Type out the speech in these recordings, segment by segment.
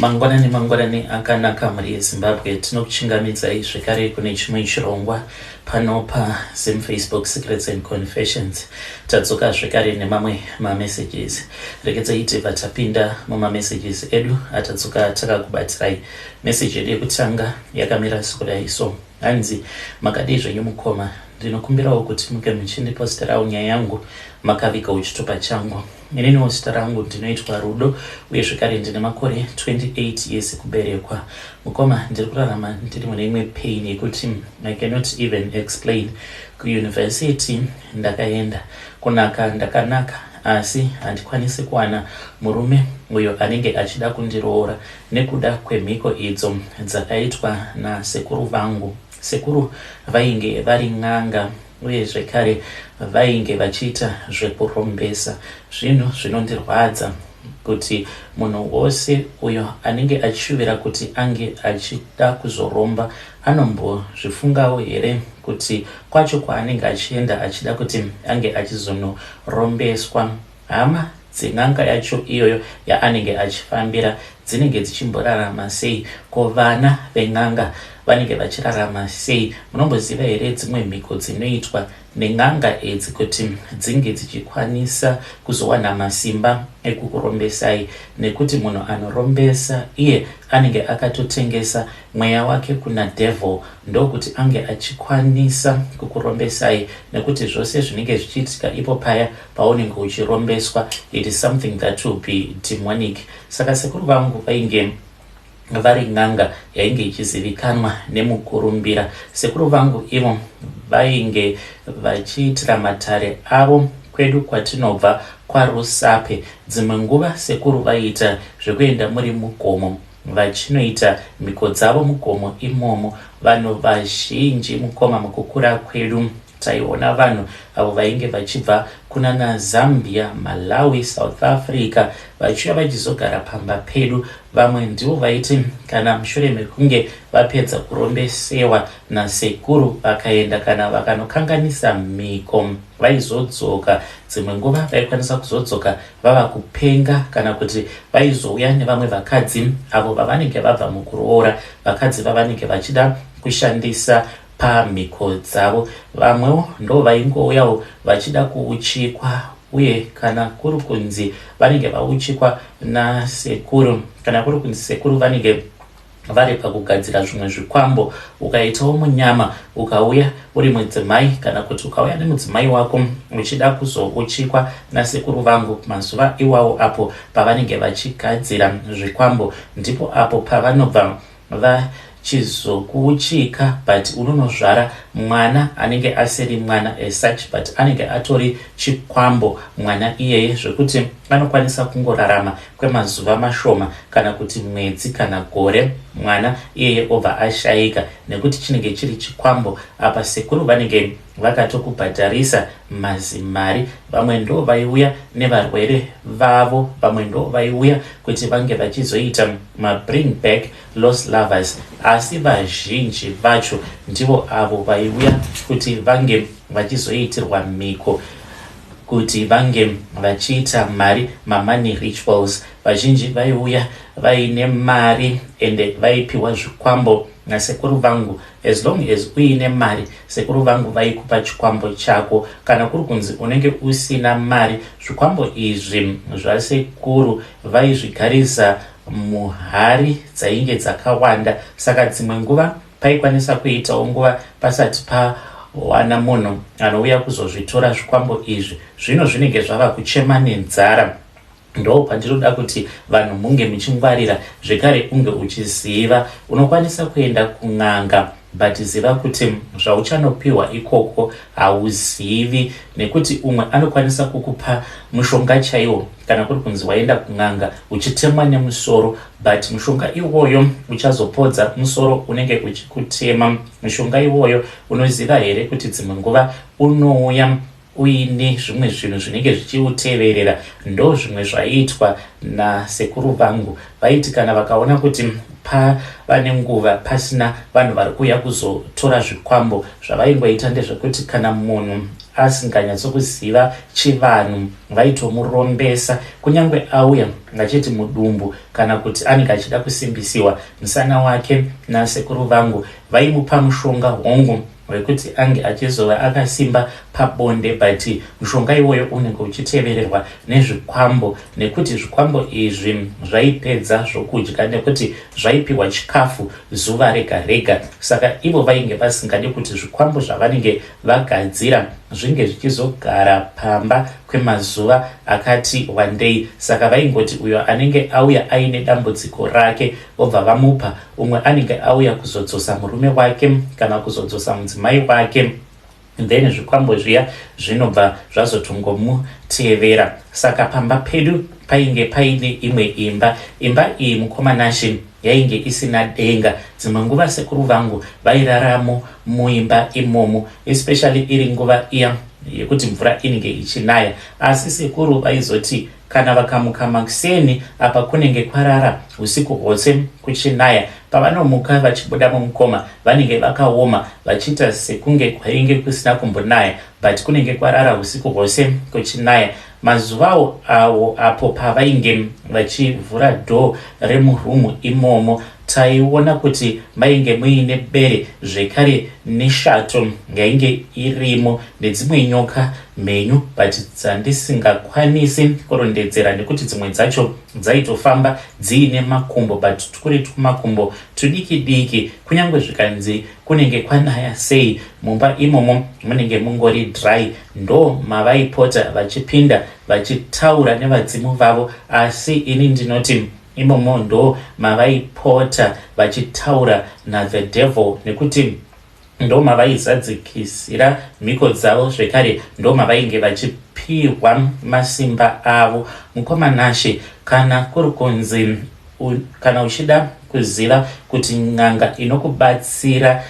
Mangwanani akanaka muri yeZimbabwe tinokuchingamidzai zvekare kune chimwe chirongwa pano Facebook Secrets and Confessions. Tadzoka zvekare nemamwe mamessages. Rekedzai tibva tapinda mumamessages edu atadzoka takakubatirai. Message yedu yekutanga yakamira sekudai so. Hanzi makadai zvenyu mukoma ndinokumbirawo kuti muke muchindiposterawo nyaya yangu makavika uchitupa changu. Ininiwo zita rangu ndinoitwa Rudo uye zvekare ndine makore 28 years kuberekwa. Mukoma ndiri kurarama ndiri mune imwe pain yekuti I cannot even explain. Kuuniversity ndakaenda kunaka ndakanaka asi handikwanisi kuwana murume uyo anenge achida kundiroora nekuda kwemhiko idzo dzakaitwa nasekuru vangu. Sekuru vainge vari n'anga uye zvekare vainge vachiita zvekurombesa. Zvinhu zvinondirwadza kuti munhu wose uyo anenge achishuvira kuti ange achida kuzoromba anombozvifungawo here kuti kwacho kwaanenge achienda achida kuti ange achizonorombeswa. Hama dzen'anga yacho iyoyo yaanenge achifambira dzinenge dzichimborarama sei? Ko vana ven'anga vanenge vachirarama sei? Munomboziva here dzimwe mhiko dzinoitwa nen'anga idzi kuti dzinge dzichikwanisa kuzowana masimba ekukurombesai? Nekuti munhu anorombesa iye anenge akatotengesa mweya wake kuna devil ndokuti ange achikwanisa kukurombesai, nekuti zvose zvinenge zvichiitika ipo paya paunenge uchirombeswa it is something that will be demonic. Saka sekuru vangu vainge vari n'anga yainge ichizivikanwa nemukurumbira. Sekuru vangu ivo vainge vachiitira matare avo kwedu kwatinobva kwaRusape. Dzimwe nguva sekuru vaiita zvekuenda muri mugomo vachinoita mhiko dzavo mugomo imomo. Vanhu vazhinji mukoma mukukura kwedu taiona vanhu avo vainge vachibva kuna naZambia, Malawi, South Africa vachiuya vachizogara pamba pedu. Vamwe ndivo vaiti kana mushure mekunge vapedza kurombesewa nasekuru vakaenda kana vakanokanganisa mhiko vaizodzoka. Dzimwe nguva vaikwanisa kuzodzoka vava kupenga kana kuti vaizouya nevamwe vakadzi avo vavanenge vabva mukuroora, vakadzi vavanenge vachida kushandisa pamhiko dzavo. Vamwewo ndo vaingouyawo vachida kuuchikwa uye kana kuri kunzi vanenge vauchikwa nasekuru, kana kuri kunzi sekuru vanenge vari pakugadzira zvimwe zvikwambo, ukaitawo munyama ukauya uri mudzimai kana kuti ukauya nemudzimai wako uchida kuzouchikwa nasekuru vangu, mazuva iwawo apo pavanenge vachigadzira zvikwambo ndipo apo pavanobva vachizokuuchika, but unonozvara mwana anenge asiri mwana as such, but anenge atori chikwambo mwana iyeye zvekuti anokwanisa kungorarama kwemazuva mashoma kana kuti mwedzi kana gore mwana iyeye obva ashayika nekuti chinenge chiri chikwambo. Apa sekuru vanenge vakatokubhadharisa mazimari. Vamwe ndo vaiuya nevarwere vavo, vamwe ndo vaiuya kuti vange vachizoita bring back lost lovers, asi vazhinji vacho ndivo avo vaiuya kuti vange vachizoitirwa mhiko kuti vange vachiita mari, money rituals. Vazhinji vaiuya vaine mari ende vaipiwa zvikwambo nasekuru vangu. As long as uine mari, sekuru vangu vaikupa chikwambo chako. Kana kuri kunzi unenge usina mari, zvikwambo izvi zvasekuru vaizvigarisa muhari dzainge dzakawanda. Saka dzimwe nguva paikwanisa kuitawo nguva pasati pawana munhu anouya kuzozvitora zvikwambo izvi. Zvino zvinenge zvava kuchema nenzara. Ndo pandinoda kuti vanhu munge muchingwarira zvekare unge uchiziva. Unokwanisa kuenda kun'anga but ziva kuti zvauchanopiwa ikoko hauzivi, nekuti umwe anokwanisa kukupa mushonga chaiwo kana kuri kunzi waenda kun'anga uchitemwa nemusoro, but mushonga iwoyo uchazopodza musoro unenge uchikutema. Mushonga iwoyo unoziva here kuti dzimwe nguva unouya uine zvimwe zvinhu zvinenge zvichiuteverera. Ndo zvimwe zvaiitwa nasekuru vangu. Vaiti kana vakaona kuti pavane nguva pasina vanhu vari kuuya kuzotora zvikwambo, zvavaingoita ndezvekuti kana munhu asinganyatsokuziva chivanhu vaitomurombesa, kunyange auya ngachiti mudumbu kana kuti anenge achida kusimbisiwa musana wake nasekuru vangu vaimupa mushonga hongu wekuti ange achizova akasimba pabonde, but mushonga iwoyo unenge uchitevererwa nezvikwambo, nekuti zvikwambo izvi zvaipedza zvokudya nekuti zvaipiwa chikafu zuva rega rega. Saka ivo vainge vasingade kuti zvikwambo zvavanenge vagadzira zvinge zvichizogara pamba kwemazuva akati wandei. Saka vaingoti uyo anenge auya aine dambudziko rake obva vamupa, umwe anenge auya kuzodzosa murume wake kana kuzodzosa mudzimai wake, then zvikwambo zviya zvinobva zvazotongomutevera. Saka pamba pedu painge paine imwe imba iyi mukomanashi yainge isina denga. Dzimwe nguva sekuru vangu vairaramo muimba imomo, especially iri nguva iya yekuti mvura inenge ichinaya, asi sekuru vaizoti kana vakamuka makuseni apa kunenge kwarara usiku hwose kuchinaya, pavanomuka vachibuda mumukoma vanenge vakaoma vachiita sekunge kwainge kusina kumbonaya, but kunenge kwarara usiku hwose kuchinaya. Mazuvawo awo apo pavainge vachivhura dhoo remurumu imomo, taiona kuti mainge muine bere zvekare neshato yainge irimo nedzimwe nyoka mhenyu, but dzandisingakwanisi kurondedzera nekuti dzimwe dzacho dzaitofamba dziine makumbo, but tukuri tumakumbo tudiki diki. Kunyange zvikanzi kunenge kwanaya sei, mumba imomo munenge mungori dry, ndo mavaipota vachipinda vachitaura nevadzimu vavo, asi ini ndinoti imomo ndo mavaipota vachitaura naThe devil, nekuti ndo mavaizadzikisira mhiko dzavo, zvekare ndo mavainge vachipihwa masimba avo. Mukomanashe, kana kuri kunzi kana uchida kuziva kuti n'anga inokubatsira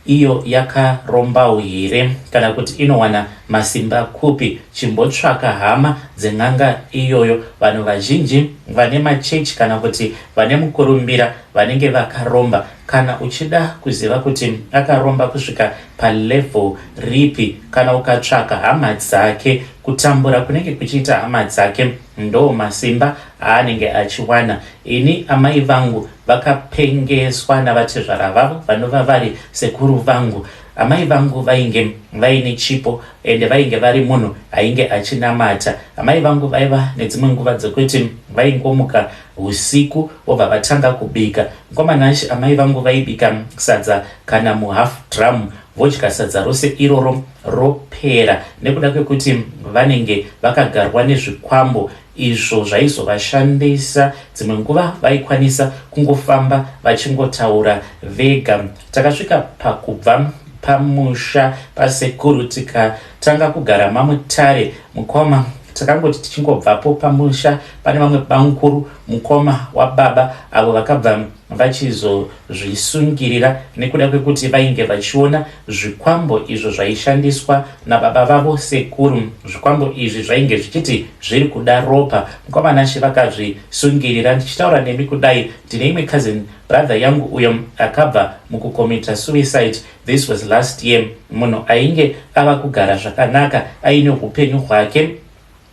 iyo yakarombawo here kana kuti inowana masimba kupi, chimbotsvaka hama dzen'anga iyoyo. Vanhu vazhinji vane machechi kana kuti vane mukurumbira vanenge vakaromba. Kana uchida kuziva kuti akaromba kusvika palevel ripi, kana ukatsvaka hama dzake, kutambura kunenge kuchiita hama dzake ndo masimba aanenge achiwana. Ini amai vangu vakapengeswa navatezvara vavo vanova vari sekuru vangu. Amai vangu vainge vaine chipo ende vainge vari munhu ainge achinamata. Amai vangu vaiva nedzimwe nguva dzekuti vaingomuka usiku vobva vatanga kubika. Mukomanashi amai vangu vaibika sadza kana muhalf drum, vodya sadza rose iroro ropera, nekuda kwekuti vanenge vakagarwa nezvikwambo izvo zvaizovashandisa. Dzimwe nguva vaikwanisa kungofamba vachingotaura vega. Takasvika pakubva pamusha pasekuru tikatanga kugara mamutare mukoma. Takangoti tichingobvapo pamusha pane vamwe bankuru mukoma wababa avo vakabva vachizozvisungirira nekuda kwekuti vainge vachiona zvikwambo izvo zvaishandiswa nababa vavo sekuru. Zvikwambo izvi zvainge zvichiti zviri kuda ropa. Mukomanashi vakazvisungirira. Ndichitaura nemi kudai, ndine imwe cousin brother yangu uyo akabva mukukomita suicide. This was last year. Munhu ainge ava kugara zvakanaka aine upenyu hwake,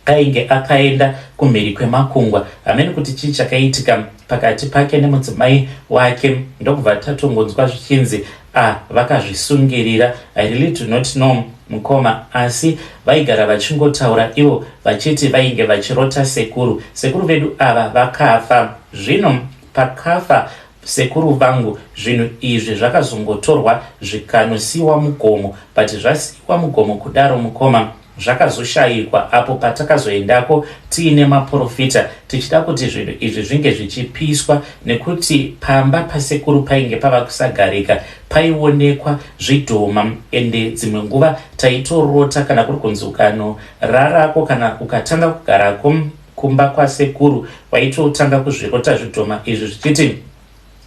ainge akaenda kumhiri kwemakungwa. Hamene kuti chii chakaitika pakati pake nemudzimai wake, ndokubva tatongonzwa zvichinzi vakazvisungirira. I really do not know mukoma, asi vaigara vachingotaura ivo vachiti vainge vachirota sekuru. Sekuru vedu ava vakafa. Zvino pakafa sekuru vangu, zvinhu izvi zvakazongotorwa zvikanosiwa mugomo, but zvasiwa mugomo kudaro mukoma zvakazoshayikwa apo patakazoendako tiine maprofita tichida kuti zvinhu izvi zvinge zvichipiswa, nekuti pamba pasekuru painge pava kusagarika, paionekwa zvidhoma, ende dzimwe nguva taitorota kana kuri kunzi ukanorarako kana ukatanga kugarako kumba kwasekuru waitotanga kuzvirota zvidhoma izvi zvichiti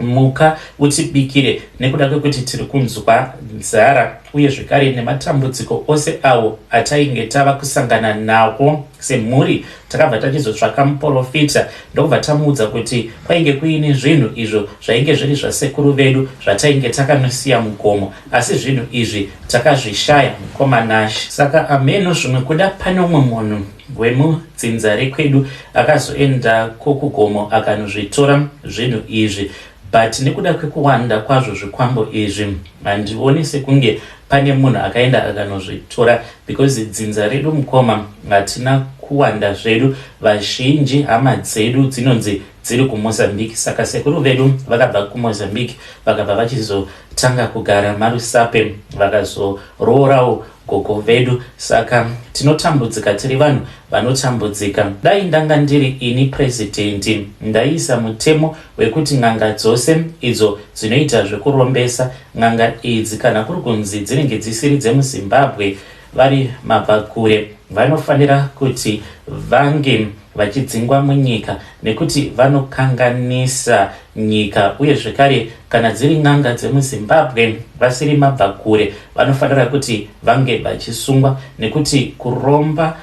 muka utibikire nekuda kwekuti tiri kunzwa nzara uye zvekare nematambudziko ose awo atainge tava kusangana nawo semhuri. Takabva tachizotsvaka muprofita ndokubva tamuudza kuti kwainge kuine zvinhu izvo zvainge zviri zvasekuru vedu zvatainge takanosiya mugomo, asi zvinhu izvi takazvishaya mukomanashi. Saka ameno zvimwe kuda pane umwe munhu wemudzinza rekwedu akazoenda kokugomo akanozvitora zvinhu izvi, but nekuda kwekuwanda kwazvo zvikwambo izvi handioni sekunge pane munhu akaenda akanozvitora, because dzinza redu mukoma hatina kuwanda zvedu. Vazhinji hama dzedu dzinonzi dziri kuMozambique, saka sekuru vedu vakabva kuMozambique vakabva vachizotanga kugara Marusape vakazoroorawo gogo vedu. Saka tinotambudzika, tiri vanhu vanotambudzika. Dai ndanga ndiri ini president, ndaisa mutemo wekuti n'anga dzose idzo dzinoita zvekurombesa, n'anga idzi kana kuri kunzi dzinenge dzisiri dzemuZimbabwe vari mabvakure, vanofanira kuti vange vachidzingwa munyika nekuti vanokanganisa nyika, uye zvekare kana dziri n'anga dzemuZimbabwe vasiri mabvakure vanofanira kuti vange vachisungwa, nekuti kuromba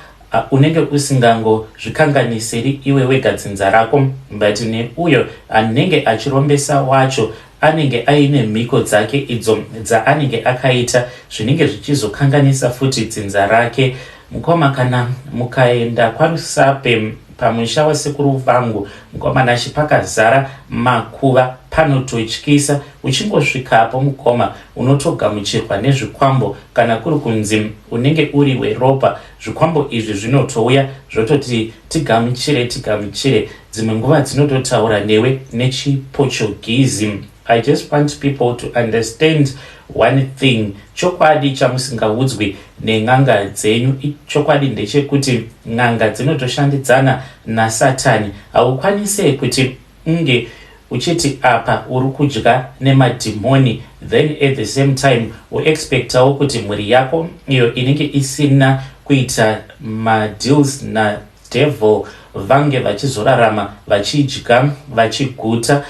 unenge usingangozvikanganisiri iwe wega dzinza rako, but neuyo anenge achirombesa wacho anenge aine mhiko dzake idzo dzaanenge akaita zvinenge zvichizokanganisa futi dzinza rake. Mukoma, kana mukaenda kwaRusape pamusha wasekuru vangu mukomanashi pakazara makuva, panototyisa. Uchingosvikapo mukoma unotogamuchirwa nezvikwambo, kana kuri kunzi unenge uri weropa, zvikwambo izvi zvinotouya zvototi tigamuchire. Dzimwe nguva dzinototaura newe nechiPortuguese. I just want people to understand one thing. Chokwadi chamusingaudzwi nen'anga dzenyu, chokwadi ndechekuti n'anga dzinotoshandidzana naSatani. Haukwanise kuti unge uchiti apa uri kudya nemadhimoni, then at the same time uexpectawo kuti mhuri yako iyo inenge isina kuita madeals nadevil vange vachizorarama vachidya vachiguta.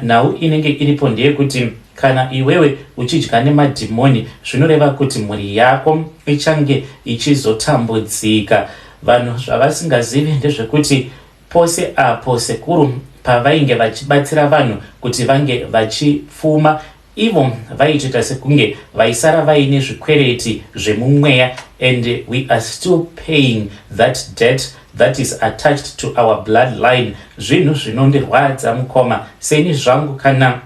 Nhau inenge iripo ndeyekuti kana iwewe uchidya nemadhimoni zvinoreva kuti mhuri yako ichange ichizotambudzika. Vanhu zvavasingazivi ndezvekuti pose apo sekuru pavainge vachibatsira vanhu kuti vange vachipfuma, ivo vaitoita sekunge vaisara vaine zvikwereti zvemumweya, and we are still paying that debt that is attached to our bloodline. Zvinhu zvinondirwadza mukoma, seni zvangu kana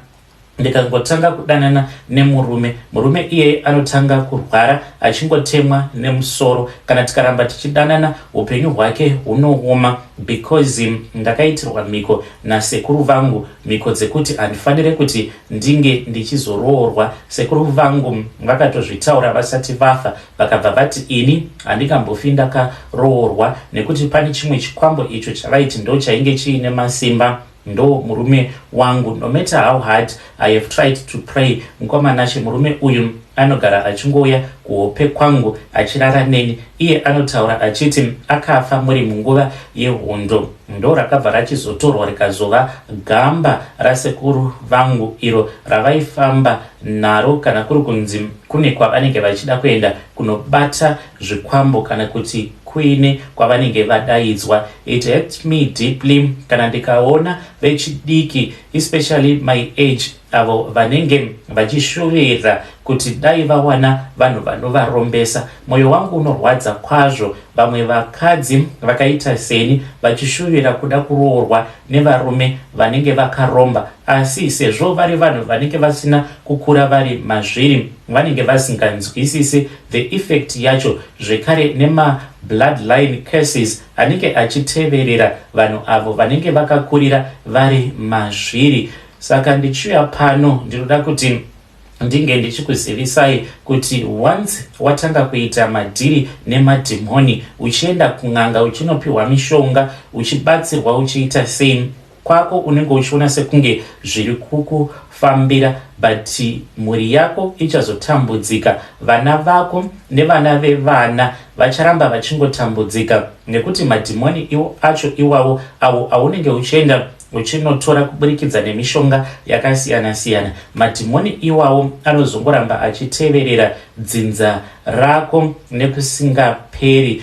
ndikangotanga kudanana nemurume, murume iye anotanga kurwara achingotemwa nemusoro. Kana tikaramba tichidanana upenyu hwake hunooma, because ndakaitirwa mhiko nasekuru vangu, mhiko dzekuti handifanire kuti ndinge ndichizoroorwa. Sekuru vangu vakatozvitaura vasati vafa, vakabva vati ini handingambofi ndakaroorwa, nekuti pane chimwe chikwambo icho chavaiti ndo chainge chiine masimba. Ndo murume wangu, no matter how hard I have tried to pray, mukomanashi murume uyu anogara achingouya kuhope kwangu achirara neni. Iye anotaura achiti akafa muri munguva yehondo, ndo rakabva rachizotorwa rikazova gamba rasekuru vangu iro ravaifamba naro kana kuri kunzi kune kwavanenge vachida kuenda kunobata zvikwambo kana kuti kuine kwavanenge vadaidzwa. It hurt me deeply kana ndikaona vechidiki, especially my age, avo vanenge vachishuvira kuti dai vawana vanhu vanovarombesa. Mwoyo wangu unorwadza kwazvo. Vamwe vakadzi vakaita seni vachishuvira kuda kuroorwa nevarume vanenge vakaromba, asi sezvo vari vanhu vanenge vasina kukura vari mazviri, vanenge vasinganzwisisi the effect yacho, zvekare nema bloodline curses anenge achiteverera vanhu avo vanenge vakakurira vari mazviri. Saka ndichiuya pano ndinoda kuti ndinge ndichikuzivisai kuti once watanga kuita madhiri nemadhimoni, uchienda kun'anga uchinopiwa mishonga, uchibatsirwa uchiita sei, kwako unenge uchiona sekunge zviri kukufambira, but mhuri yako ichazotambudzika. Vana vako nevana vevana vacharamba vachingotambudzika, nekuti madhimoni acho iwawo avo aunenge uchienda uchinotora kuburikidza nemishonga yakasiyana siyana, madhimoni iwawo anozongoramba achiteverera dzinza rako nekusingaperi.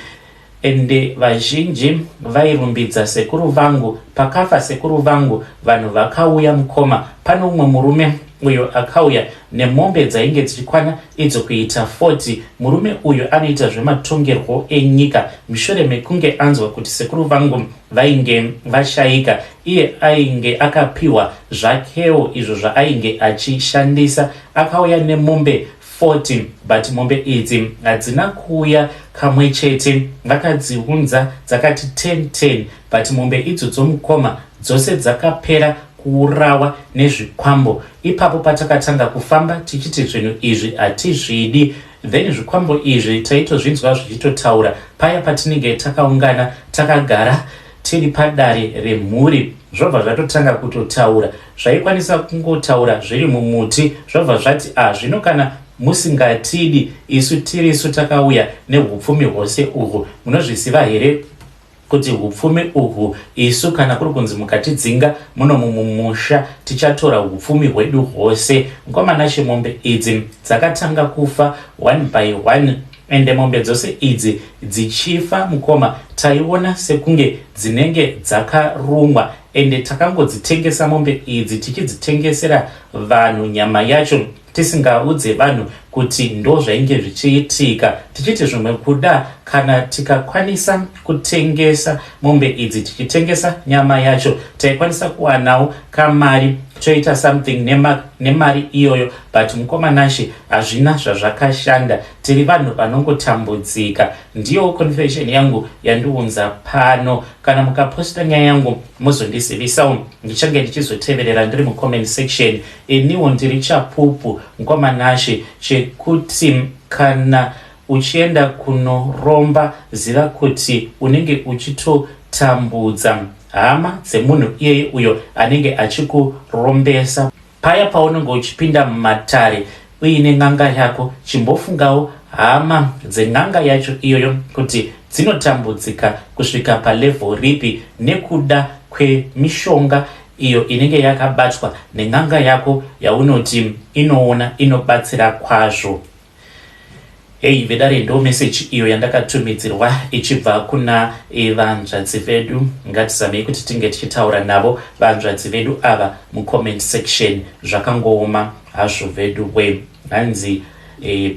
Ende vazhinji vairumbidza sekuru vangu. Pakafa sekuru vangu, vanhu vakauya mukoma. Pano umwe murume uyo akauya nemombe dzainge dzichikwana idzo kuita 40. Murume uyo anoita zvematongerwo enyika mushure mekunge anzwa kuti sekuru vangu vainge vashayika. Iye ainge akapiwa zvakewo izvo zvaainge achishandisa. Akauya nemombe 40, but mombe idzi hadzina kuuya kamwe chete, vakadziunza dzakati 10-10, but mombe idzo dzomukoma dzose dzakapera kuurawa nezvikwambo. Ipapo patakatanga kufamba tichiti zvinhu izvi hatizvidi. Then zvikwambo izvi taitozvinzwa zvichitotaura paya patinenge takaungana takagara tiri padare remhuri. Zvobva zvatotanga kutotaura zvaikwanisa kungotaura zviri mumuti. Zvobva zvati zvino kana musingatidi isu tirisu takauya neupfumi hwose uhwu, munozviziva here kuti upfumi uhwu isu kana kuri kunzi mukatidzinga muno mumusha tichatora upfumi hwedu hwose. Ngomana shemombe idzi dzakatanga kufa one by one, ende mombe dzose idzi dzichifa mukoma taiona sekunge dzinenge dzakarumwa, ende takangodzitengesa mombe idzi tichidzitengesera vanhu nyama yacho tisingaudze vanhu kuti ndo zvainge zvichiitika, tichiti zvimwe kuda kana tikakwanisa kutengesa mombe idzi tichitengesa nyama yacho taikwanisa kuwanawo kamari toita something nemari iyoyo. But mukomanashe hazvina zvazvakashanda, tiri vanhu vanongotambudzika. Ndiyo confession yangu yandiunza pano. Kana mukaposta nyaya yangu muzondizivisawo, ndichange ndichizoteverera ndiri mucomment section. Iniwo ndiri chapupu mukomanashe chekuti kana uchienda kunoromba ziva kuti unenge uchitotambudza hama dzemunhu iyeye uyo anenge achikurombesa. Paya paunenge uchipinda mumatare uine n'anga yako, chimbofungawo hama dzen'anga yacho iyoyo kuti dzinotambudzika kusvika palevel ripi nekuda kwemishonga iyo inenge yakabatwa nen'anga yako yaunoti inoona inobatsira kwazvo. Hey, vedare ndo message iyo yandakatumidzirwa ichibva kuna vanzvadzi vedu. Ngatizamei kuti tinge tichitaura navo vanzvadzi vedu ava mucomment section. Zvakangooma hazvo vedu we. Hanzi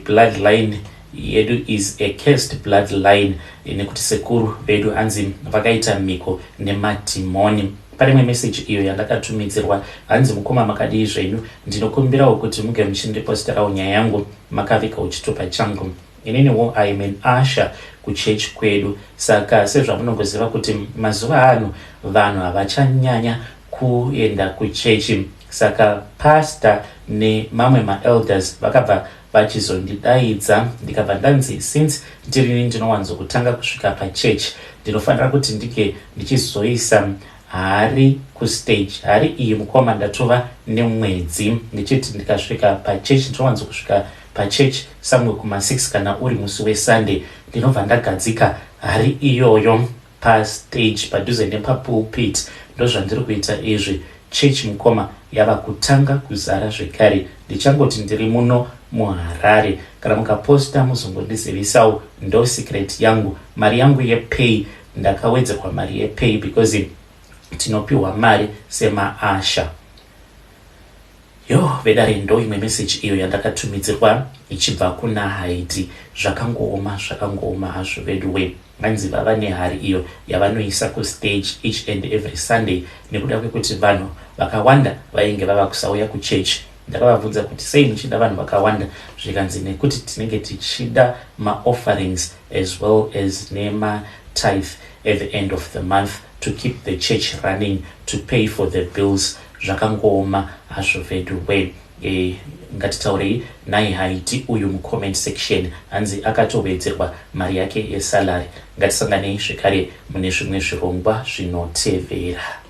bloodline yedu is a cursed bloodline, nekuti sekuru vedu hanzi vakaita mhiko nemadhimoni. Pane message iyo yandakatumidzirwa hanzi mukoma makadii zvenyu, ndinokumbirawo kuti muge muchindiposterawo nyaya yangu makavika uchitopa changu. Ininiwo I am an usher kuchechi kwedu, saka sezvamunongoziva kuti mazuva ano vanhu havachanyanya kuenda kuchechi, saka pastor nemamwe maelders vakabva vachizondidaidza ndikabva ndanzi since ndirini ndinowanzokutanga kusvika pachechi ndinofanira kuti ndike ndichizoisa hari kustage. Hari iyi mukoma ndatova nemwedzi ndichiti ndikasvika pachechi ndinowanzo kusvika pachechi samwe kuma6 kana uri musi weSunday ndinobva ndagadzika hari iyoyo pastage padhuze nepapulpit. Ndozvandiri kuita izvi. Chechi mukoma yava kutanga kuzara zvekare. Ndichangoti ndiri muno muHarare. Kana mukaposta muzongondizivisawo, ndo secret yangu. Mari yangu yepay ndakawedzerwa mari yepay because tinopiwa mari semaasha. Yo vedare ndo imwe message iyo yandakatumidzirwa ichibva kuna Haiti. Zvakangooma hazvo vedu we. Vanzi vava nehari iyo yavanoisa kustage each and every Sunday nekuda kwekuti vanhu vakawanda vainge vava kusauya kuchechi. Ndakavabvunza kuti sei muchida vanhu vakawanda, zvikanzi nekuti tinenge tichida maofferings as well as nema-tithe at the end of the month to keep the church running, to pay for the bills. Zvakangooma hazvo vedu we. Ngatitaurei naye Haiti uyu mucomment section. Hanzi akatowedzerwa mari yake yesalary. Ngatisanganei zvekare mune zvimwe zvirongwa zvinotevera.